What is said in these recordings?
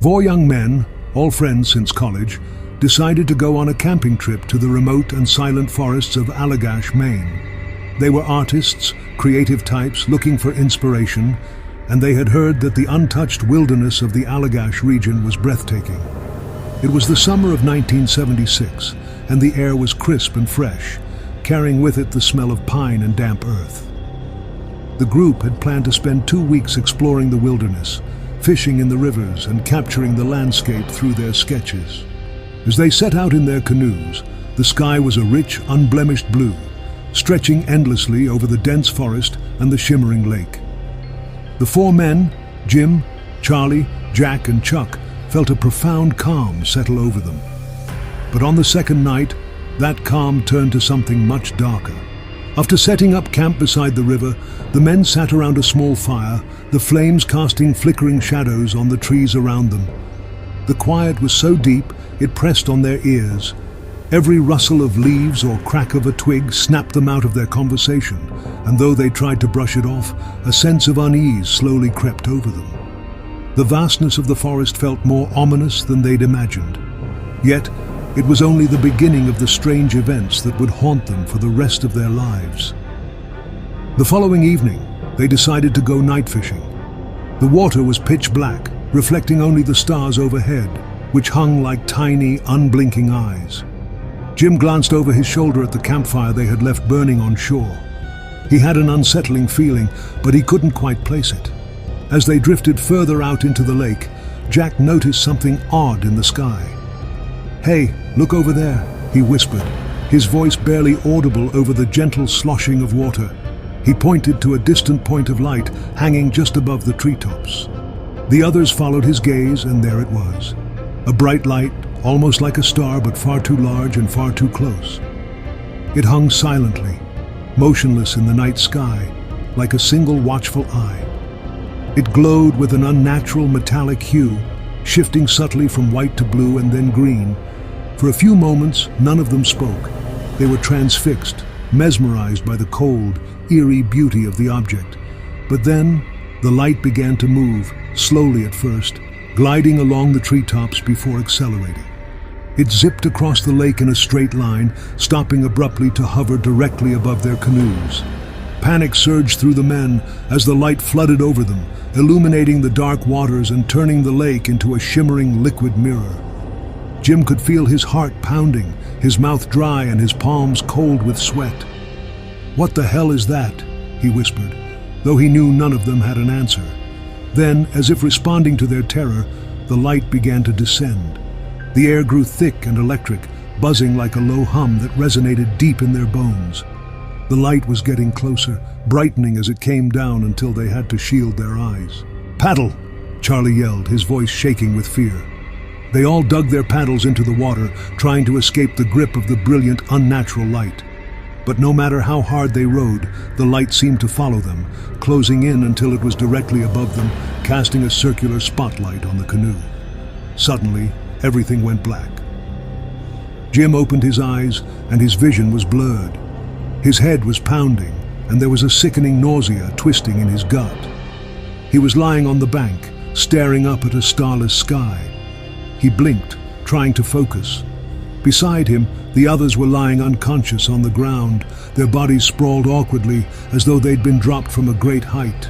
Four young men, all friends since college, decided to go on a camping trip to the remote and silent forests of Allagash, Maine. They were artists, creative types looking for inspiration, and they had heard that the untouched wilderness of the Allagash region was breathtaking. It was the summer of 1976, and the air was crisp and fresh, carrying with it the smell of pine and damp earth. The group had planned to spend 2 weeks exploring the wilderness, fishing in the rivers and capturing the landscape through their sketches. As they set out in their canoes, the sky was a rich, unblemished blue, stretching endlessly over the dense forest and the shimmering lake. The four men, Jim, Charlie, Jack, and Chuck, felt a profound calm settle over them. But on the second night, that calm turned to something much darker. After setting up camp beside the river, the men sat around a small fire, the flames casting flickering shadows on the trees around them. The quiet was so deep, it pressed on their ears. Every rustle of leaves or crack of a twig snapped them out of their conversation, and though they tried to brush it off, a sense of unease slowly crept over them. The vastness of the forest felt more ominous than they'd imagined. Yet, it was only the beginning of the strange events that would haunt them for the rest of their lives. The following evening, they decided to go night fishing. The water was pitch black, reflecting only the stars overhead, which hung like tiny, unblinking eyes. Jim glanced over his shoulder at the campfire they had left burning on shore. He had an unsettling feeling, but he couldn't quite place it. As they drifted further out into the lake, Jack noticed something odd in the sky. "Hey, look over there," he whispered, his voice barely audible over the gentle sloshing of water. He pointed to a distant point of light hanging just above the treetops. The others followed his gaze, and there it was. A bright light, almost like a star, but far too large and far too close. It hung silently, motionless in the night sky, like a single watchful eye. It glowed with an unnatural metallic hue, shifting subtly from white to blue and then green. For a few moments, none of them spoke. They were transfixed, mesmerized by the cold, eerie beauty of the object. But then, the light began to move, slowly at first, gliding along the treetops before accelerating. It zipped across the lake in a straight line, stopping abruptly to hover directly above their canoes. Panic surged through the men as the light flooded over them, illuminating the dark waters and turning the lake into a shimmering liquid mirror. Jim could feel his heart pounding, his mouth dry and his palms cold with sweat. "What the hell is that?" he whispered, though he knew none of them had an answer. Then, as if responding to their terror, the light began to descend. The air grew thick and electric, buzzing like a low hum that resonated deep in their bones. The light was getting closer, brightening as it came down until they had to shield their eyes. "Paddle!" Charlie yelled, his voice shaking with fear. They all dug their paddles into the water, trying to escape the grip of the brilliant, unnatural light. But no matter how hard they rowed, the light seemed to follow them, closing in until it was directly above them, casting a circular spotlight on the canoe. Suddenly, everything went black. Jim opened his eyes, and his vision was blurred. His head was pounding, and there was a sickening nausea twisting in his gut. He was lying on the bank, staring up at a starless sky. He blinked, trying to focus. Beside him, the others were lying unconscious on the ground, their bodies sprawled awkwardly as though they'd been dropped from a great height.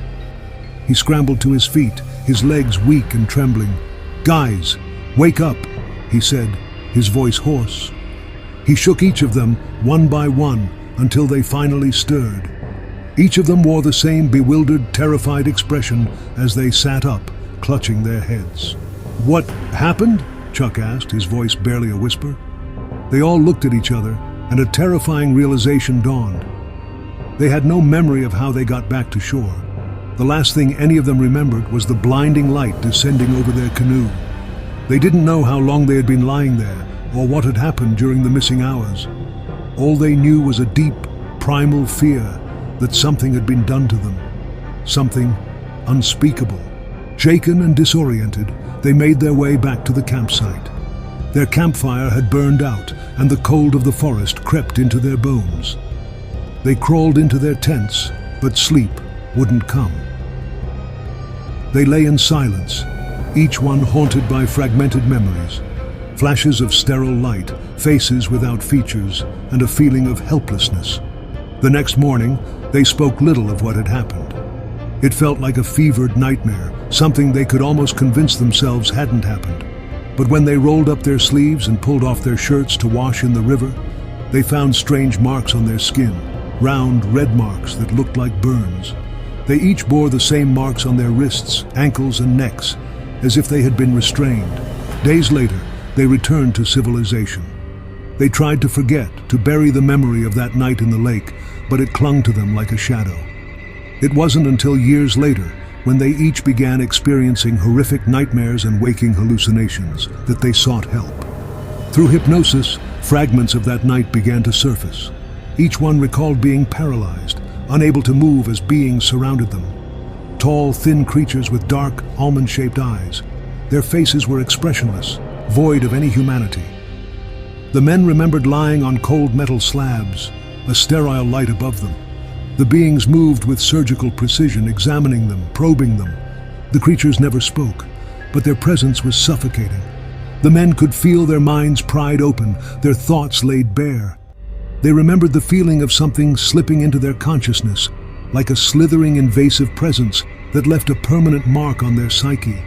He scrambled to his feet, his legs weak and trembling. "Guys, wake up," he said, his voice hoarse. He shook each of them, one by one, until they finally stirred. Each of them wore the same bewildered, terrified expression as they sat up, clutching their heads. "What happened?" Chuck asked, his voice barely a whisper. They all looked at each other, and a terrifying realization dawned. They had no memory of how they got back to shore. The last thing any of them remembered was the blinding light descending over their canoe. They didn't know how long they had been lying there, or what had happened during the missing hours. All they knew was a deep, primal fear that something had been done to them. Something unspeakable. Shaken and disoriented, they made their way back to the campsite. Their campfire had burned out, and the cold of the forest crept into their bones. They crawled into their tents, but sleep wouldn't come. They lay in silence, each one haunted by fragmented memories. Flashes of sterile light, faces without features, and a feeling of helplessness. The next morning, they spoke little of what had happened. It felt like a fevered nightmare, something they could almost convince themselves hadn't happened. But when they rolled up their sleeves and pulled off their shirts to wash in the river, they found strange marks on their skin, round red marks that looked like burns. They each bore the same marks on their wrists, ankles, and necks, as if they had been restrained. Days later, they returned to civilization. They tried to forget, to bury the memory of that night in the lake, but it clung to them like a shadow. It wasn't until years later, when they each began experiencing horrific nightmares and waking hallucinations, that they sought help. Through hypnosis, fragments of that night began to surface. Each one recalled being paralyzed, unable to move as beings surrounded them. Tall, thin creatures with dark, almond-shaped eyes. Their faces were expressionless, void of any humanity. The men remembered lying on cold metal slabs, a sterile light above them. The beings moved with surgical precision, examining them, probing them. The creatures never spoke, but their presence was suffocating. The men could feel their minds pried open, their thoughts laid bare. They remembered the feeling of something slipping into their consciousness, like a slithering, invasive presence that left a permanent mark on their psyche.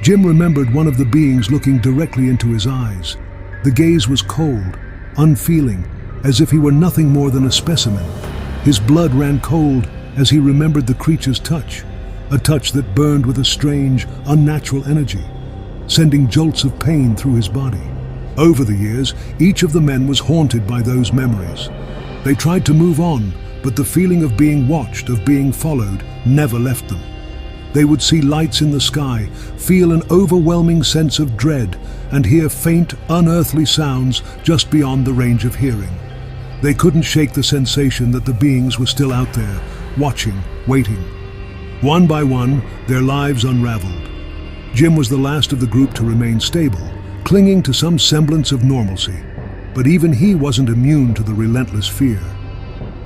Jim remembered one of the beings looking directly into his eyes. The gaze was cold, unfeeling, as if he were nothing more than a specimen. His blood ran cold as he remembered the creature's touch, a touch that burned with a strange, unnatural energy, sending jolts of pain through his body. Over the years, each of the men was haunted by those memories. They tried to move on, but the feeling of being watched, of being followed, never left them. They would see lights in the sky, feel an overwhelming sense of dread, and hear faint, unearthly sounds just beyond the range of hearing. They couldn't shake the sensation that the beings were still out there, watching, waiting. One by one, their lives unraveled. Jim was the last of the group to remain stable, clinging to some semblance of normalcy. But even he wasn't immune to the relentless fear.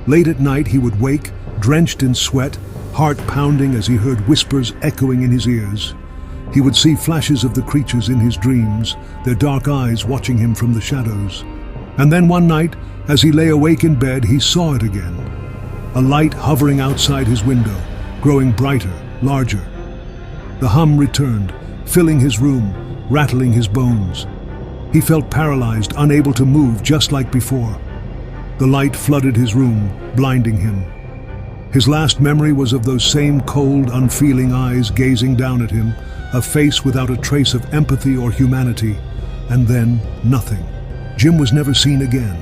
Late at night, he would wake, drenched in sweat, heart pounding as he heard whispers echoing in his ears. He would see flashes of the creatures in his dreams, their dark eyes watching him from the shadows. And then one night, as he lay awake in bed, he saw it again. A light hovering outside his window, growing brighter, larger. The hum returned, filling his room, rattling his bones. He felt paralyzed, unable to move, just like before. The light flooded his room, blinding him. His last memory was of those same cold, unfeeling eyes gazing down at him, a face without a trace of empathy or humanity, and then nothing. Jim was never seen again.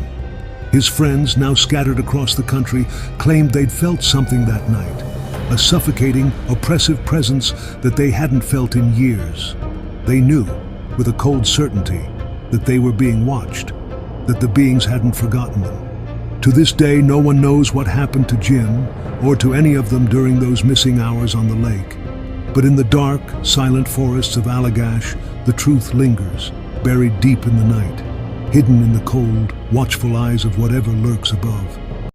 His friends, now scattered across the country, claimed they'd felt something that night, a suffocating, oppressive presence that they hadn't felt in years. They knew, with a cold certainty, that they were being watched, that the beings hadn't forgotten them. To this day, no one knows what happened to Jim or to any of them during those missing hours on the lake. But in the dark, silent forests of Allagash, the truth lingers, buried deep in the night, hidden in the cold, watchful eyes of whatever lurks above.